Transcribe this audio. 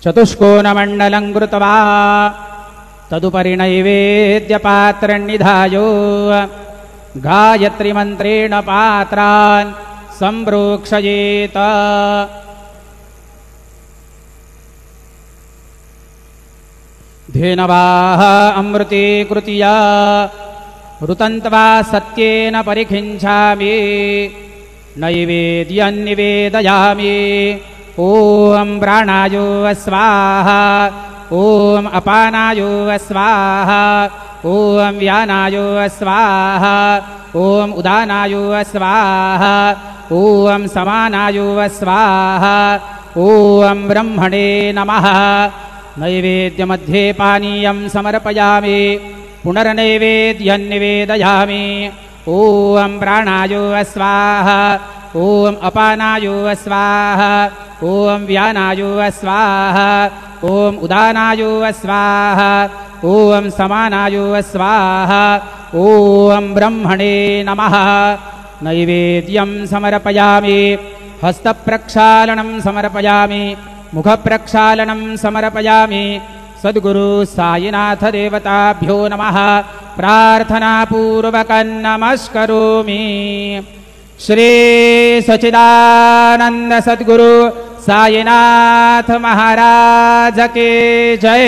चतुष्कोणमण्डलं कृत्वा तदुपरि नैवेद्यपात्रन्निधायो गायत्रीमन्त्रेण पात्रान् सम्प्रोक्षयेत। धेनवाः अमृते कृत्या ऋतन्त्वा सत्येन परिखिञ्चामि नैवेद्यं निवेदयामि। ॐ प्राणायो स्वाहा ॐ अपानायो स्वाहा ॐ व्यानायो स्वाहा ॐ उदानायो स्वाहा ॐ समानायो स्वाहा ॐ ब्रह्मणे नमः। नैवेद्यमध्ये पानीयं समर्पयामि पुनर्नैवेद्यं निवेदयामि। ॐ प्राणायो स्वाहा ॐ अपानायो स्वाहा ॐ व्यानायो स्वाहा ॐ उदानायो स्वाहा ॐ समानायो स्वाहा ॐ ब्रह्मणे नमः। नैवेद्यं समर्पयामि हस्तप्रक्षालनं समर्पयामि मुखप्रक्षालनं समर्पयामि। सद्गुरु साईनाथ देवताभ्यो नमः प्रार्थनापूर्वकं नमस्करोमि। श्री सच्चिदानंद सद्गुरु साईनाथ महाराज के जय।